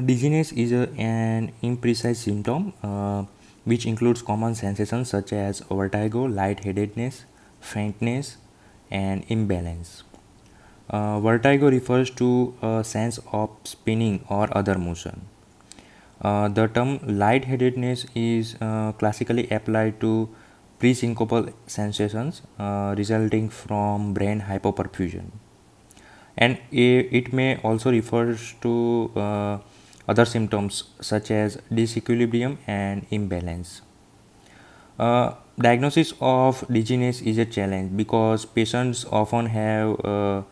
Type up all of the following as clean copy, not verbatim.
Dizziness is an imprecise symptom which includes common sensations such as vertigo, lightheadedness, faintness, and imbalance. Vertigo refers to a sense of spinning or other motion. The term lightheadedness is classically applied to presyncopal sensations resulting from brain hypoperfusion, and it may also refer to other symptoms such as disequilibrium and imbalance. Diagnosis of dizziness is a challenge because patients often have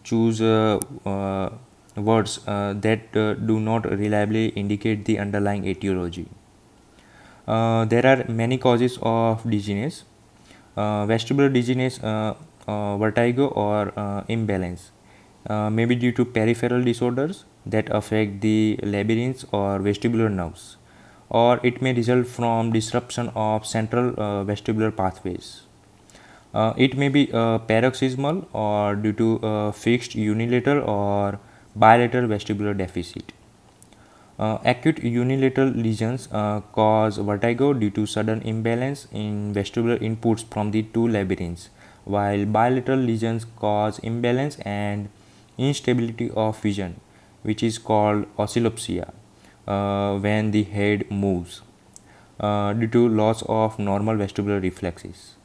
choose words that do not reliably indicate the underlying etiology. There are many causes of dizziness. Vestibular dizziness, vertigo, or imbalance may be due to peripheral disorders that affect the labyrinths or vestibular nerves, or it may result from disruption of central vestibular pathways. It may be paroxysmal or due to fixed unilateral or bilateral vestibular deficit. Acute unilateral lesions cause vertigo due to sudden imbalance in vestibular inputs from the two labyrinths, while bilateral lesions cause imbalance and instability of vision, which is called oscillopsia, when the head moves due to loss of normal vestibular reflexes.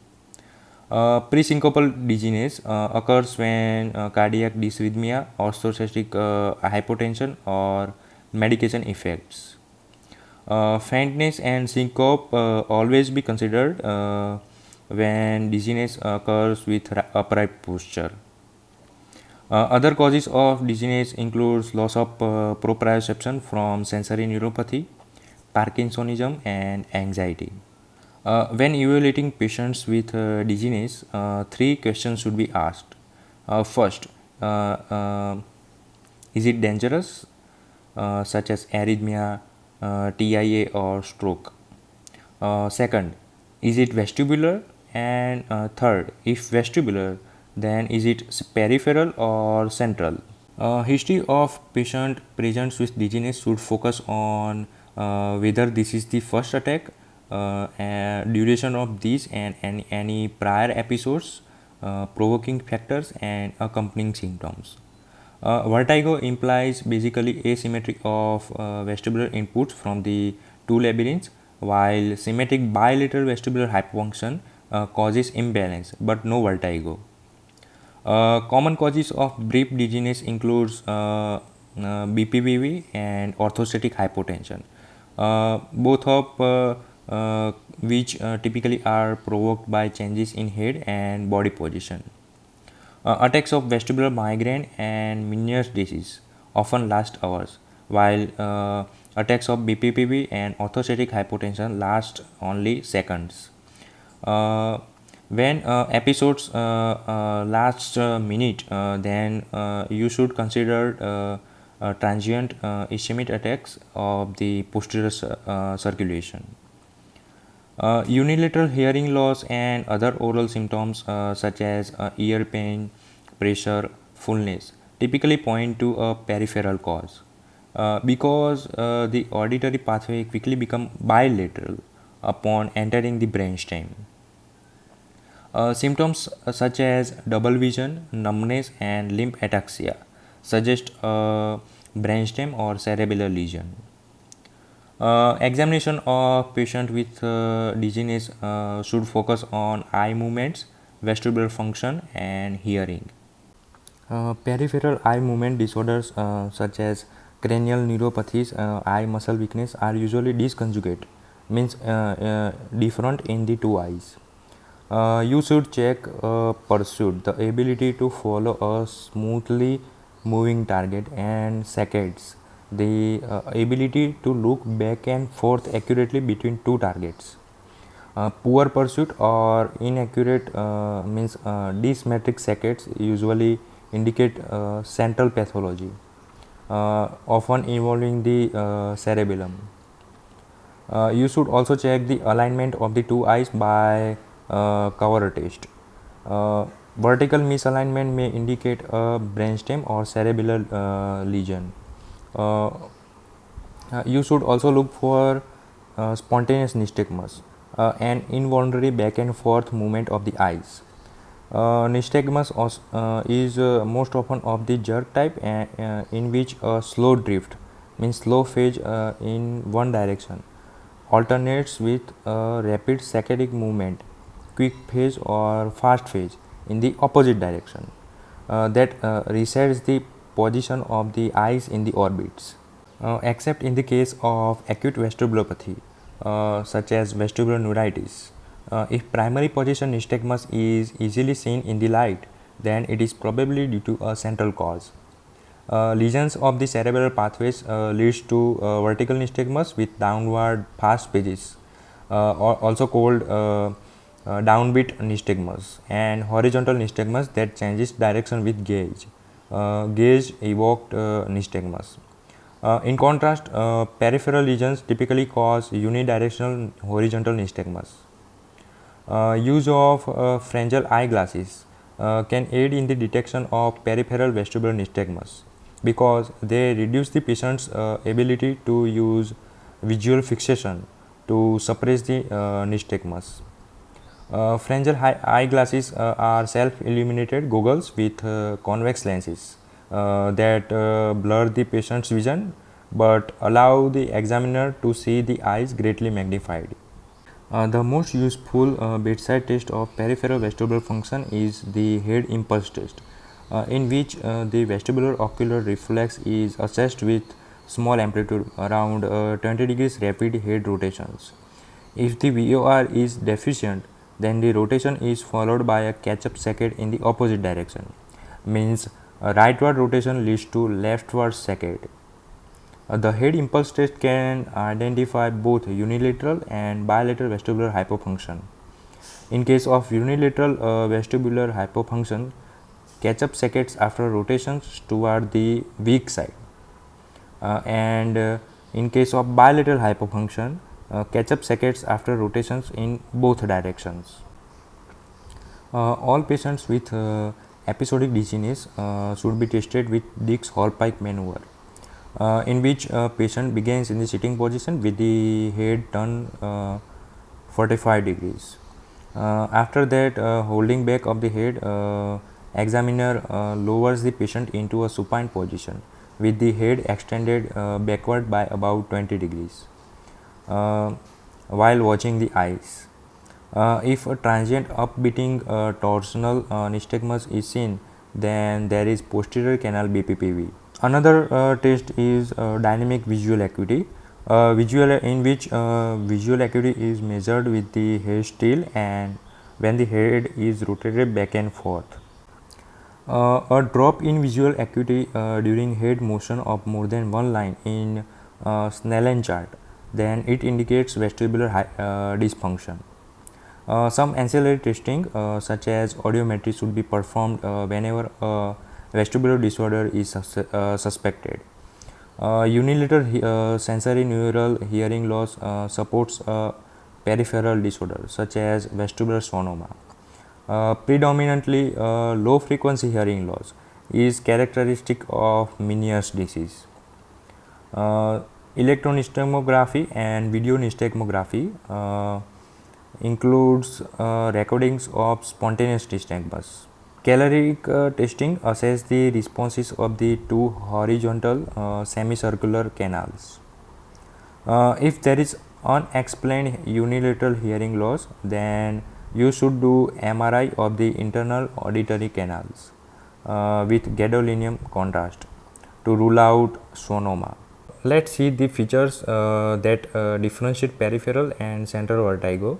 Presyncopal dizziness occurs when cardiac dysrhythmia, orthostatic hypotension, or medication effects. Faintness and syncope always be considered when dizziness occurs with upright posture. Other causes of dizziness includes loss of proprioception from sensory neuropathy, Parkinsonism, and anxiety. When evaluating patients with dizziness, three questions should be asked. First, uh, uh, is it dangerous, such as arrhythmia, TIA, or stroke? Second, is it vestibular? And third, if vestibular, then is it peripheral or central? History of patient presents with dizziness should focus on whether this is the first attack, duration of these, and any prior episodes, provoking factors, and accompanying symptoms. Vertigo implies basically asymmetry of vestibular inputs from the two labyrinths, while symmetric bilateral vestibular hypofunction causes imbalance but no vertigo. Common causes of brief dizziness includes BPPV and orthostatic hypotension, both of which typically are provoked by changes in head and body position. Attacks of vestibular migraine and Meniere's disease often last hours, while attacks of BPPV and orthostatic hypotension last only seconds. When episodes last a minute, then you should consider transient ischemic attacks of the posterior circulation. Unilateral hearing loss and other oral symptoms such as ear pain, pressure, fullness typically point to a peripheral cause because the auditory pathway quickly become bilateral upon entering the brainstem. Symptoms such as double vision, numbness, and limb ataxia suggest a brainstem or cerebellar lesion. Examination of patient with dizziness should focus on eye movements, vestibular function, and hearing. Peripheral eye movement disorders such as cranial neuropathies, eye muscle weakness are usually disconjugate, means different in the two eyes. You should check pursuit, the ability to follow a smoothly moving target, and saccades, the ability to look back and forth accurately between two targets. Poor pursuit or inaccurate means dysmetric saccades usually indicate central pathology, often involving the cerebellum. You should also check the alignment of the two eyes by cover test. Vertical misalignment may indicate a brainstem or cerebellar lesion. Uh, you should also look for spontaneous nystagmus, an involuntary back and forth movement of the eyes. Nystagmus is most often of the jerk type, in which a slow drift, means slow phase in one direction, alternates with a rapid saccadic movement, quick phase or fast phase in the opposite direction, that resets the position of the eyes in the orbits. Except in the case of acute vestibulopathy, such as vestibular neuritis. If primary position nystagmus is easily seen in the light, then it is probably due to a central cause. Lesions of the cerebral pathways leads to vertical nystagmus with downward fast phases, also called downbeat nystagmus, and horizontal nystagmus that changes direction with gaze. Gaze evoked nystagmus. In contrast, peripheral lesions typically cause unidirectional horizontal nystagmus. Use of pharyngeal eyeglasses can aid in the detection of peripheral vestibular nystagmus because they reduce the patient's ability to use visual fixation to suppress the nystagmus. Pharyngeal eyeglasses are self-illuminated goggles with convex lenses that blur the patient's vision but allow the examiner to see the eyes greatly magnified. The most useful bedside test of peripheral vestibular function is the head impulse test, in which the vestibular ocular reflex is assessed with small amplitude around 20 degrees rapid head rotations. If the VOR is deficient, then the rotation is followed by a catch-up saccade in the opposite direction, means a rightward rotation leads to leftward saccade. The head impulse test can identify both unilateral and bilateral vestibular hypofunction. In case of unilateral vestibular hypofunction, catch-up saccades after rotations toward the weak side, and in case of bilateral hypofunction, catch-up saccades after rotations in both directions. All patients with episodic dizziness should be tested with Dix-Hallpike maneuver, in which a patient begins in the sitting position with the head turned 45 degrees. After that, holding back of the head, examiner lowers the patient into a supine position with the head extended backward by about 20 degrees while watching the eyes. If a transient upbeating torsional nystagmus is seen, then there is posterior canal BPPV. Another test is dynamic visual acuity, in which visual acuity is measured with the head still and when the head is rotated back and forth. A drop in visual acuity during head motion of more than one line in Snellen chart, then it indicates vestibular dysfunction. Some ancillary testing such as audiometry should be performed whenever a vestibular disorder is suspected. Unilateral sensory neural hearing loss supports a peripheral disorder such as vestibular schwannoma. Predominantly low frequency hearing loss is characteristic of Meniere's disease. Electronystagmography and video nystagmography includes recordings of spontaneous nystagmus. Caloric testing assesses the responses of the two horizontal semicircular canals. If there is unexplained unilateral hearing loss, then you should do MRI of the internal auditory canals with gadolinium contrast to rule out schwannoma. Let's see the features that differentiate peripheral and central vertigo.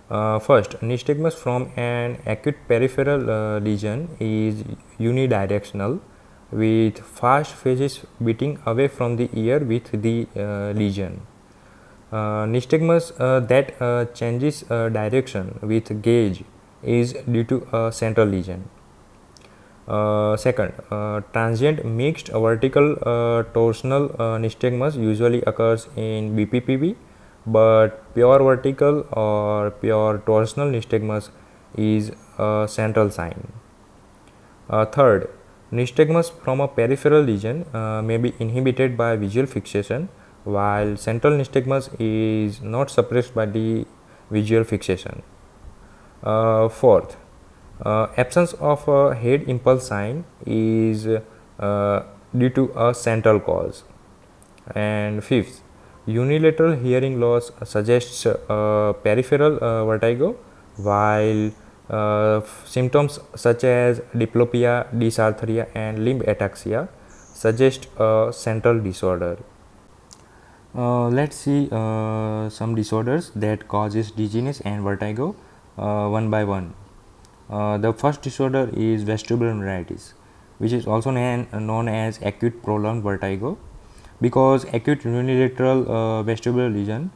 First, nystagmus from an acute peripheral lesion is unidirectional with fast phases beating away from the ear with the lesion. Nystagmus that changes direction with gaze is due to a central lesion. Second, transient mixed vertical torsional nystagmus usually occurs in BPPV, but pure vertical or pure torsional nystagmus is a central sign. Third, Nystagmus from a peripheral region may be inhibited by visual fixation, while central nystagmus is not suppressed by the visual fixation. Fourth, absence of a head impulse sign is due to a central cause. And fifth, unilateral hearing loss suggests peripheral vertigo, while symptoms such as diplopia, dysarthria, and limb ataxia suggest a central disorder. Let's see some disorders that causes dizziness and vertigo one by one. The first disorder is vestibular neuritis, which is also known as acute prolonged vertigo, because acute unilateral vestibular lesion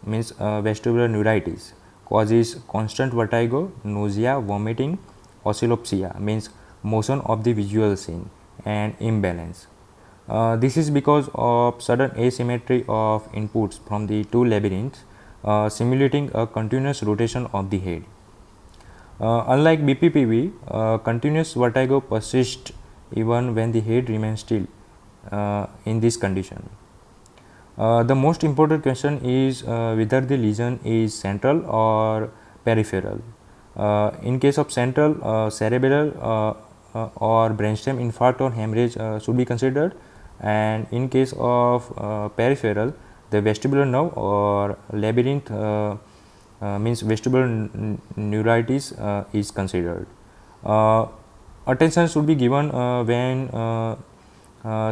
means vestibular neuritis causes constant vertigo, nausea, vomiting, oscillopsia means motion of the visual scene, and imbalance. This is because of sudden asymmetry of inputs from the two labyrinths simulating a continuous rotation of the head. Unlike BPPV, continuous vertigo persists even when the head remains still in this condition. The most important question is whether the lesion is central or peripheral. In case of central, cerebral or brainstem infarct or hemorrhage should be considered, and in case of peripheral, the vestibular nerve or labyrinth means vestibular neuritis is considered. Attention should be given when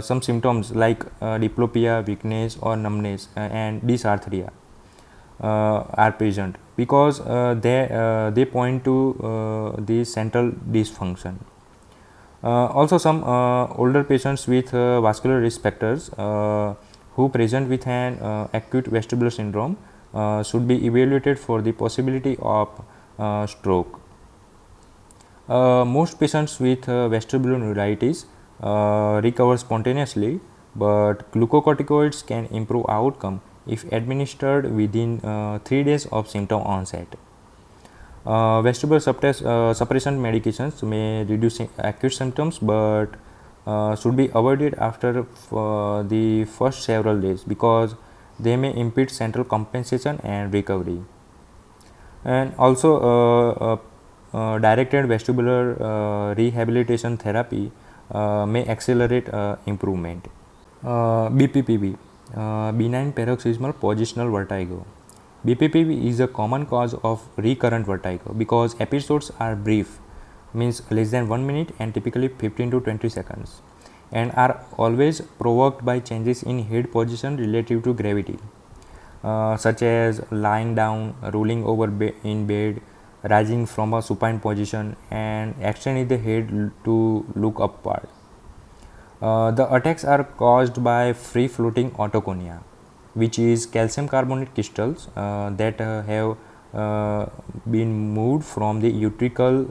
some symptoms like diplopia, weakness or numbness and dysarthria are present, because they point to the central dysfunction. Also, some older patients with vascular risk factors who present with an acute vestibular syndrome should be evaluated for the possibility of stroke. Most patients with vestibular neuritis recover spontaneously, but glucocorticoids can improve outcome if administered within 3 days of symptom onset. Vestibular suppression medications may reduce acute symptoms, but should be avoided after the first several days, because they may impede central compensation and recovery. And also directed vestibular rehabilitation therapy may accelerate improvement. BPPV, benign paroxysmal positional vertigo. BPPV is a common cause of recurrent vertigo because episodes are brief, means less than 1 minute and typically 15 to 20 seconds, and are always provoked by changes in head position relative to gravity, such as lying down, rolling over in bed, rising from a supine position, and extending the head to look upward. The attacks are caused by free floating otoconia, which is calcium carbonate crystals that have been moved from the utricle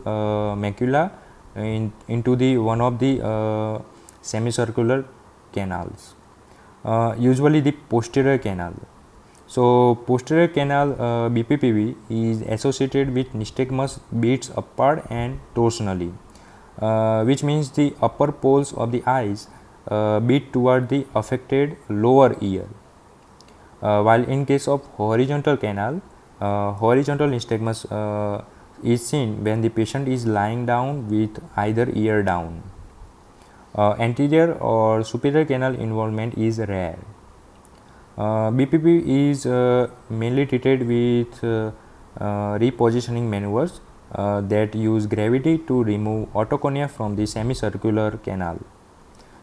macula into the one of the semicircular canals, usually the posterior canal. So, posterior canal BPPV is associated with nystagmus beats upward and torsionally, which means the upper poles of the eyes beat toward the affected lower ear. While in case of horizontal canal, horizontal nystagmus is seen when the patient is lying down with either ear down. Anterior or superior canal involvement is rare. BPP is mainly treated with repositioning maneuvers that use gravity to remove otoconia from the semicircular canal.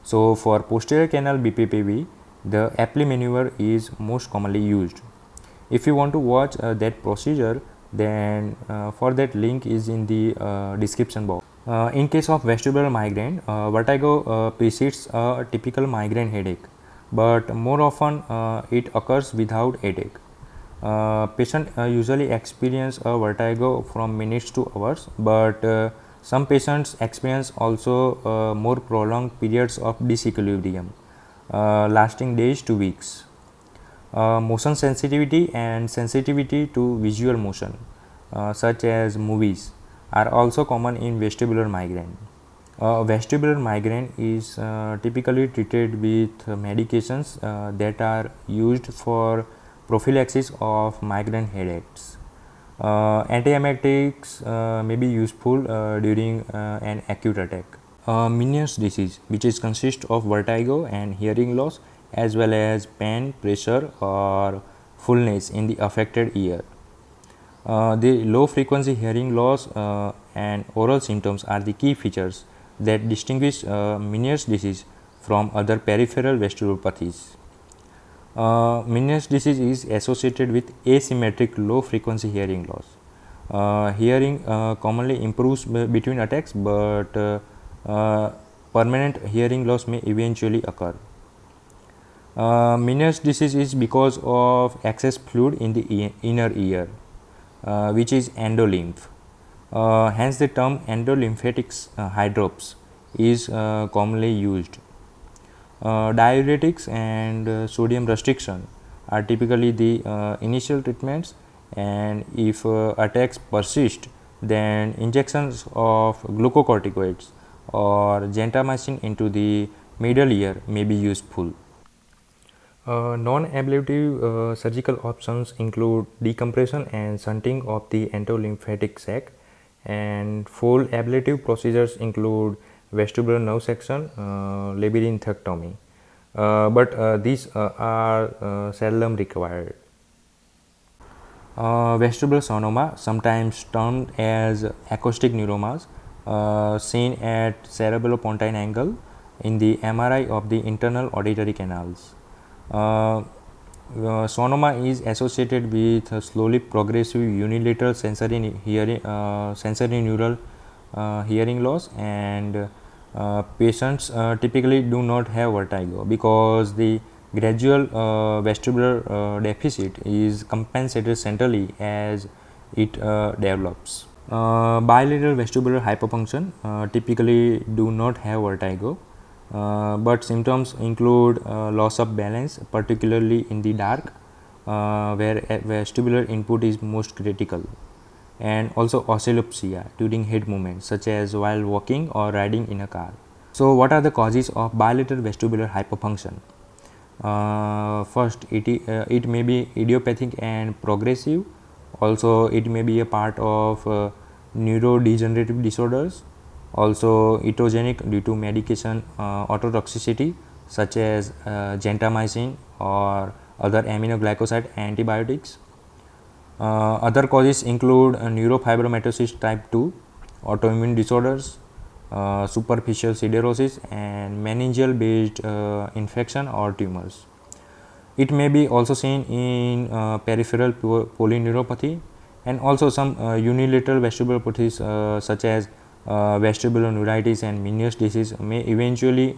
So, for posterior canal BPPV, the Apley maneuver is most commonly used. If you want to watch that procedure, then for that link is in the description box. In case of vestibular migraine, vertigo precedes a typical migraine headache, but more often it occurs without headache. Patient usually experience a vertigo from minutes to hours, but some patients experience also more prolonged periods of disequilibrium lasting days to weeks. Motion sensitivity and sensitivity to visual motion such as movies are also common in vestibular migraine. Vestibular migraine is typically treated with medications that are used for prophylaxis of migraine headaches. Antiemetics may be useful during an acute attack. Meniere's disease, which is consists of vertigo and hearing loss, as well as pain, pressure, or fullness in the affected ear. The low frequency hearing loss and oral symptoms are the key features that distinguish Meniere's disease from other peripheral vestibulopathies. Meniere's disease is associated with asymmetric low frequency hearing loss. Hearing commonly improves between attacks, but permanent hearing loss may eventually occur. Meniere's disease is because of excess fluid in the inner ear, which is endolymph. Hence, the term endolymphatics hydrops is commonly used. Diuretics and sodium restriction are typically the initial treatments, and if attacks persist, then injections of glucocorticoids or gentamicin into the middle ear may be useful. Non-ablative surgical options include decompression and shunting of the endolymphatic sac, and full ablative procedures include vestibular nerve section, labyrinthectomy, but these are seldom required. Vestibular sonoma, sometimes termed as acoustic neuromas, seen at cerebellopontine angle in the MRI of the internal auditory canals. Sonoma is associated with slowly progressive unilateral sensory neural hearing loss, and patients typically do not have vertigo because the gradual vestibular deficit is compensated centrally as it develops. Bilateral vestibular hypofunction typically do not have vertigo, but symptoms include loss of balance, particularly in the dark, where vestibular input is most critical, and also oscillopsia during head movements, such as while walking or riding in a car. So, what are the causes of bilateral vestibular hypofunction? First, it may be idiopathic and progressive. Also, it may be a part of neurodegenerative disorders. Also, etogenic due to medication autotoxicity, such as gentamicin or other aminoglycoside antibiotics. Other causes include neurofibromatosis type 2, autoimmune disorders, superficial siderosis, and meningeal based infection or tumors. It may be also seen in peripheral polyneuropathy, and also some unilateral vestibulopathies such as vestibular neuritis and Meniere's disease may eventually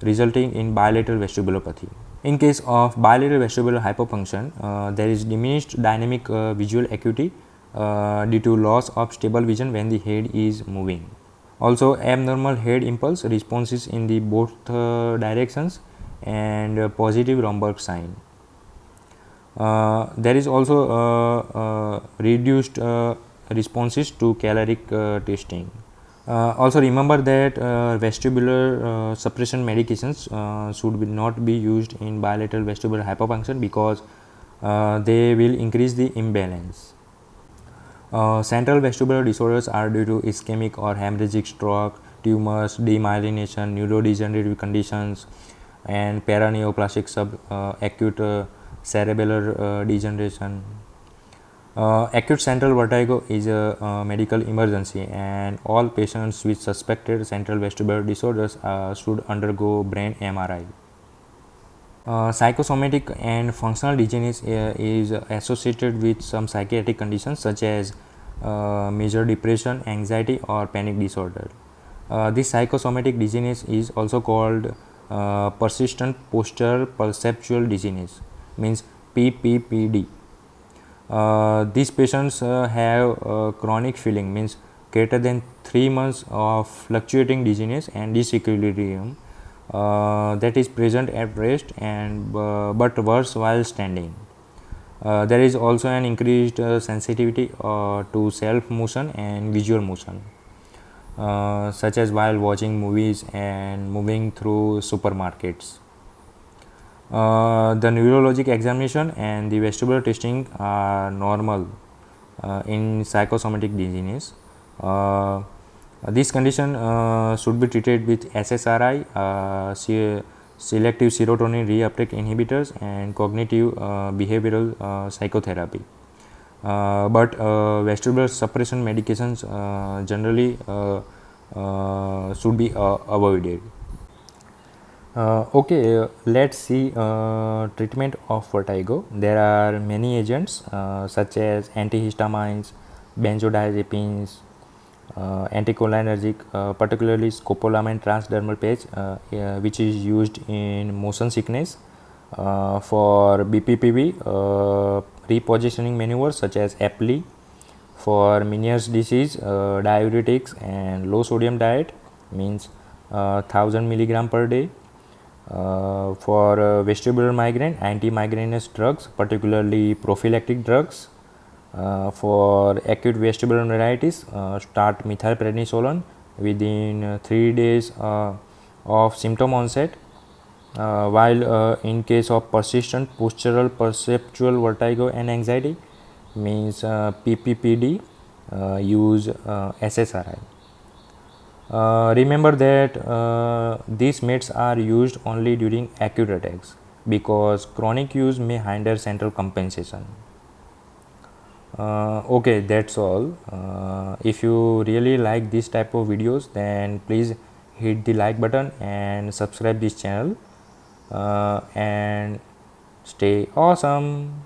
resulting in bilateral vestibulopathy. In case of bilateral vestibular hypofunction, there is diminished dynamic visual acuity due to loss of stable vision when the head is moving. Also, abnormal head impulse responses in the both directions, and positive Romberg sign. There is also reduced responses to caloric testing. Also remember that vestibular suppression medications should not be used in bilateral vestibular hypofunction because they will increase the imbalance. Central vestibular disorders are due to ischemic or hemorrhagic stroke, tumors, demyelination, neurodegenerative conditions, and paraneoplastic acute cerebellar degeneration. Acute central vertigo is a medical emergency, and all patients with suspected central vestibular disorders should undergo brain MRI. Psychosomatic and functional dizziness is associated with some psychiatric conditions such as major depression, anxiety, or panic disorder. This psychosomatic dizziness is also called persistent postural perceptual dizziness, means PPPD. These patients have chronic feeling, means greater than 3 months of fluctuating dizziness and disequilibrium that is present at rest and but worse while standing. There is also an increased sensitivity to self motion and visual motion. such as while watching movies and moving through supermarkets. The neurologic examination and the vestibular testing are normal in psychosomatic dizziness. This condition should be treated with SSRI, selective serotonin reuptake inhibitors, and cognitive behavioral psychotherapy. But vestibular suppression medications generally should be avoided. Let's see treatment of vertigo. There are many agents such as antihistamines, benzodiazepines, anticholinergic, particularly scopolamine transdermal patch, which is used in motion sickness, for BPPV, repositioning maneuvers such as APLI, for Meniere's disease, diuretics and low sodium diet means 1000 milligram per day. For vestibular migraine, anti-migrainous drugs, particularly prophylactic drugs. For acute vestibular neuritis, start methylprednisolone within 3 days of symptom onset. While in case of persistent postural perceptual vertigo and anxiety means PPPD, use SSRI. Remember that these meds are used only during acute attacks because chronic use may hinder central compensation. Okay, that's all. If you really like this type of videos, then please hit the like button and subscribe this channel, and stay awesome.